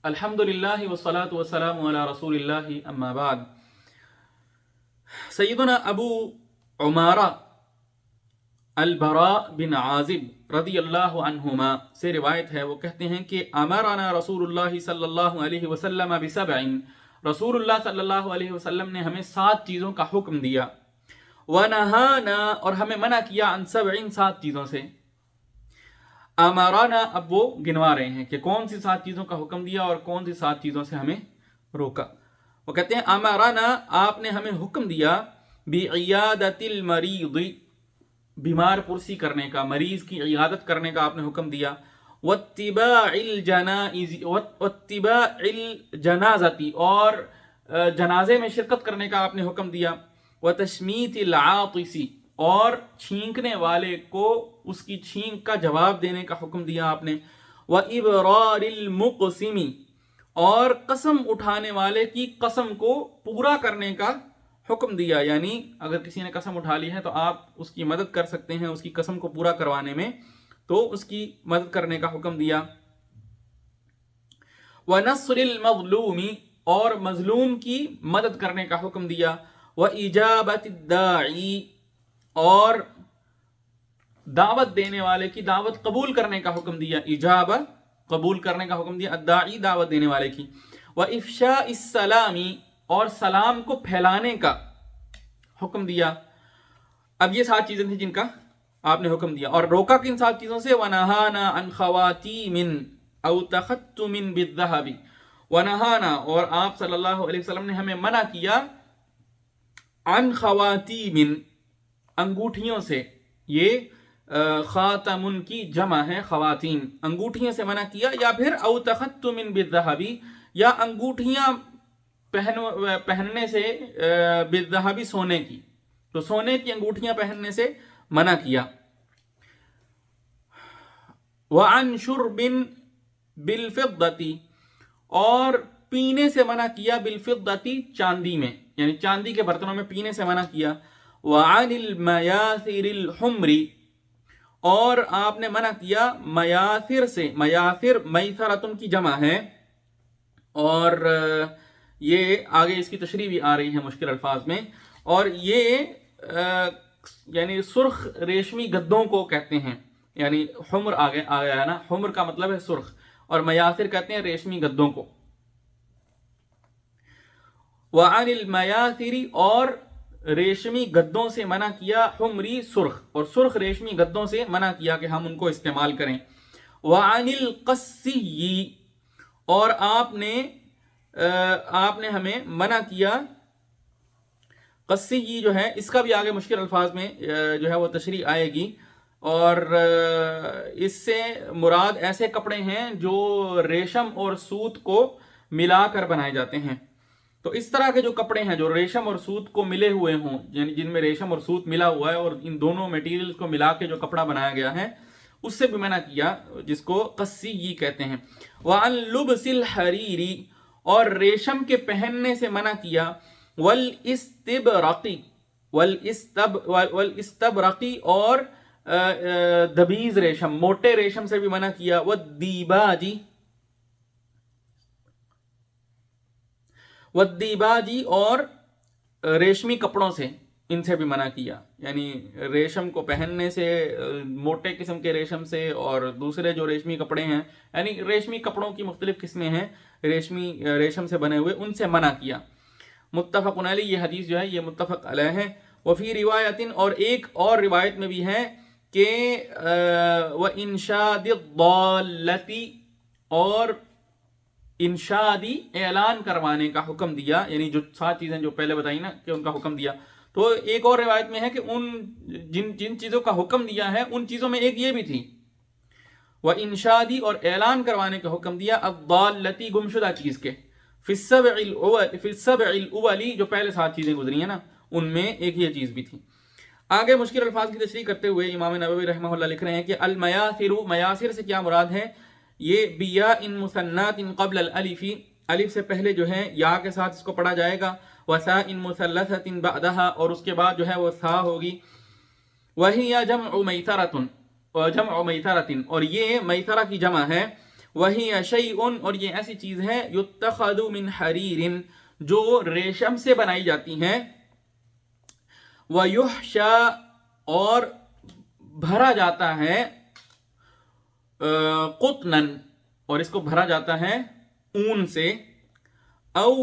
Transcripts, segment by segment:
अल्हम्दुलिल्लाह वस्सलातु वस्सलामु अला रसूलिल्लाह अम्मा बाद। सैयदना अबू उमारा अल-बरा बिन आजिब रदियल्लाहु अन्हुमा से रिवायत है, वो कहते हैं कि अमरना रसूलुल्लाह सल्लल्लाहु अलैहि वसल्लम बिसबइन, रसूलुल्लाह सल्लल्लाहु अलैहि वसल्लम ने हमें 7 चीज़ों का हुक्म दिया। व नहाना, और हमें मना किया, अन सबइन, 7 चीज़ों से। अमराना, अब वो गिनवा रहे हैं कि कौन सी 7 चीज़ों का हुक्म दिया और कौन सी 7 चीज़ों से हमें रोका। वो कहते हैं अमराना, आपने हमें हुक्म दिया, बिइयादतिल मरीद, बीमार पुरसी करने का, मरीज की इयादत करने का आपने हुक्म दिया। वत्तिबाइल जनाज़ती, और जनाजे में शिरकत करने का आपने हुक्म दिया। व तशमीतिल आतिसी, और छींकने वाले को उसकी छींक का जवाब देने का हुक्म दिया आपने। व इबरारिल मुक़सिमी, और कसम उठाने वाले की कसम को पूरा करने का हुक्म दिया। यानी अगर किसी ने कसम उठा ली है तो आप उसकी मदद कर सकते हैं उसकी कसम को पूरा करवाने में, तो उसकी मदद करने का हुक्म दिया। व नस्रिल मज़लूमी, और मजलूम की मदद करने का हुक्म दिया। व इजाबतिद दाई, और दावत देने वाले की दावत कबूल करने का हुक्म दिया। इजाबत कबूल करने का हुक्म दिया, अद्दाई दावत देने वाले की। व इफ्शा इस सलामी, और सलाम को फैलाने का हुक्म दिया। अब ये 7 चीजें थी जिनका आपने हुक्म दिया, और रोका किन 7 चीजों से। वनहाना अन खवातीमिन औ तखत्तुमिन बिद्दहबी, वनहाना, और आप सल्लल्लाहु अलैहि वसल्लम ने हमें मना किया, अन खवातीमिन, अंगूठियों से। ये खातमुन की जमा है, खवातीम, अंगूठियों से मना किया। या फिर औ तखत्तुमिन बिद्दहबी, या अंगूठियां पहनने से, बिद्दहबी, सोने की, तो सोने की अंगूठियां पहनने से मना किया। व अन शुर्बिन बिलफिद्दती, और पीने से मना किया, बिलफिद्दती, चांदी में, यानी चांदी के बर्तनों में पीने से मना किया। व अनिल मयासिरिल हुमरी, और आपने मना किया मयासिर से। मयासिर मैसरतुन की जमा है, और ये आगे इसकी तशरीह भी आ रही है मुश्किल अल्फाज में। और ये यानी सुर्ख रेशमी गद्दों को कहते हैं, यानी हुम्र आ गया है ना, हुम्र का मतलब है सुर्ख, और मयासिर कहते हैं रेशमी गद्दों को। व अनिल मयासिरी, और रेशमी गद्दों से मना किया, हुमरी, सुर्ख, और सुर्ख रेशमी गद्दों से मना किया कि हम उनको इस्तेमाल करें। व अनिल क़स्सी, और आपने हमें मना किया, क़स्सी जो है, इसका भी आगे मुश्किल अल्फाज में जो है वो तशरीह आएगी। और इससे मुराद ऐसे कपड़े हैं जो रेशम और सूत को मिलाकर बनाए जाते हैं। तो इस तरह के जो कपड़े हैं जो रेशम और सूत को मिले हुए हों, यानी जिनमें रेशम और सूत मिला हुआ है, और इन दोनों मटेरियल्स को मिला के जो कपड़ा बनाया गया है, उससे भी मना किया, जिसको क़स्सी कहते हैं। व अन लुब्सिल हरीरी, और रेशम के पहनने से मना किया। वल इस्तबरक़ी, वल इस्तबरक़ी, और दबीज रेशम, मोटे रेशम से भी मना किया। व दीबाजी, और रेशमी कपड़ों से, इनसे भी मना किया। यानी रेशम को पहनने से, मोटे किस्म के रेशम से, और दूसरे जो रेशमी कपड़े हैं, यानी रेशमी कपड़ों की मुख्तलिफ किस्में हैं रेशम से बने हुए, उनसे मना किया। मुत्तफ़क़ुन अलैह, ये हदीस जो है ये मुत्तफ़क़ अलैह है। वफ़ी रिवायतिन, और एक और रिवायत में भी है कि व इंशादिद्दालती, और इंशादी, ऐलान करवाने का हुक्म दिया। यानी जो 7 चीजें जो पहले बताई ना कि उनका हुक्म दिया, तो एक और रिवायत में है कि उन जिन चीजों का हुक्म दिया है उन चीजों में एक ये भी थी, व इंशादी, और ऐलान करवाने का हुक्म दिया, अद्दालती, गुमशुदा चीज के, फिस्सबइल उवली, जो पहले 7 चीजें गुजरी है ना, उनमें एक ये चीज भी थी। आगे मुश्किल अल्फाज की तशरीह करते हुए इमाम नववी रहमहुल्लाह लिख रहे हैं कि अल मयासिरु, मयासिर से क्या मुराद है, ये बिया इन मुसन्नातिन क़ब्ल अल अलिफी, अलिफ से पहले जो है या के साथ इसको पढ़ा जाएगा। वसा इन मुसल्लसतिन बअदहा, और उसके बाद जो है वो सा होगी। वही या जमउ मैसरतुन, जमउ मैसरतिन, और ये मैसरा की जमा है। وہی شیء اور یہ ایسی چیز ہے یتخذ من حریر جو ریشم سے بنائی جاتی ہیں، ویحشا اور بھرا جاتا ہے، قطنن اور اس کو بھرا جاتا ہے اون سے، او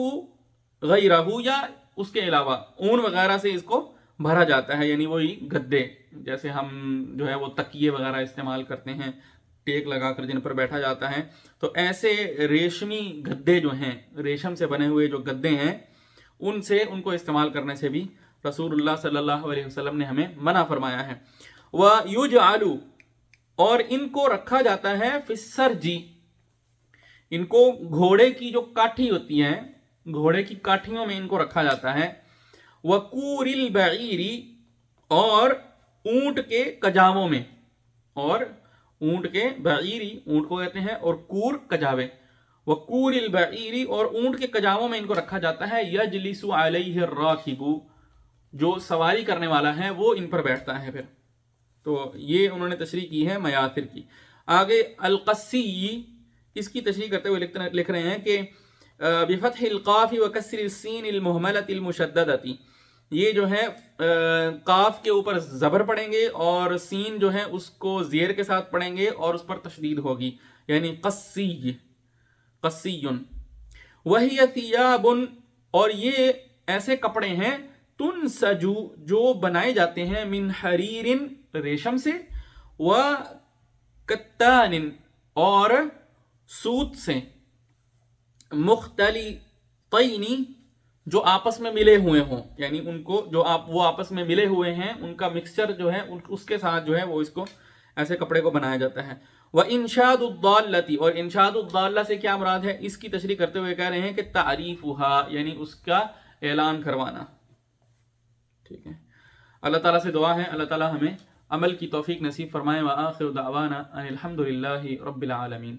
غیرہ یا اس کے علاوہ اون وغیرہ سے اس کو بھرا جاتا ہے، یعنی وہی گدے جیسے ہم جو ہے وہ تکیے وغیرہ استعمال کرتے ہیں ٹیک لگا کر جن پر بیٹھا جاتا ہے، تو ایسے ریشمی گدے جو ہیں، ریشم سے بنے ہوئے جو گدے ہیں، ان سے ان کو استعمال کرنے سے بھی رسول اللہ صلی اللہ علیہ وسلم نے ہمیں منع فرمایا ہے۔ وَيُجْعَلُ اور ان کو رکھا جاتا ہے فی السرج، ان کو گھوڑے کی جو کاٹھی ہوتی ہیں، گھوڑے کی کاٹھیوں میں ان کو رکھا جاتا ہے، وَقُورِ الْبَعِيرِ اور اونٹ کے کجاووں میں، اور اونٹ کے بعیری اونٹ کو کہتے ہیں، اور کور کجاوے، وَقُورِ الْبَعِيرِ اور اونٹ کے کجاووں میں ان کو رکھا جاتا ہے، يَجْلِسُ عَلَيْهِ الرَّاكِبُ جو سواری کرنے والا ہے وہ ان پر بیٹھتا ہے۔ پھر تو یہ انہوں نے تشریح کی ہے میاثر کی۔ آگے القسی، اس کی تشریح کرتے ہوئے لکھ رہے ہیں کہ بفتح القاف وکسر السین المہملۃ المشددۃ، یہ جو ہے قاف کے اوپر زبر پڑیں گے اور سین جو ہے اس کو زیر کے ساتھ پڑھیں گے اور اس پر تشدید ہوگی، یعنی قسی، قسی۔ وہی ثیاب اور یہ ایسے کپڑے ہیں، تنسجو جو بنائے جاتے ہیں، من حریر ریشم سے، و کتان اور سوت سے، مختلطین جو آپس میں ملے ہوئے ہوں، یعنی ان کو جو وہ آپس میں ملے ہوئے ہیں ان کا مکسچر جو ہے اس کے ساتھ جو ہے وہ اس کو ایسے کپڑے کو بنایا جاتا ہے۔ وَإِنشَادُ الضَّالَّةِ اور انشاد الضالہ سے کیا مراد ہے، اس کی تشریح کرتے ہوئے کہہ رہے ہیں کہ تعریفها یعنی اس کا اعلان کروانا۔ ٹھیک ہے، اللہ تعالیٰ سے دعا ہے اللہ تعالیٰ ہمیں عمل کی توفیق نصیب فرمائے۔ وآخر دعوانا ان الحمد للہ رب العالمین۔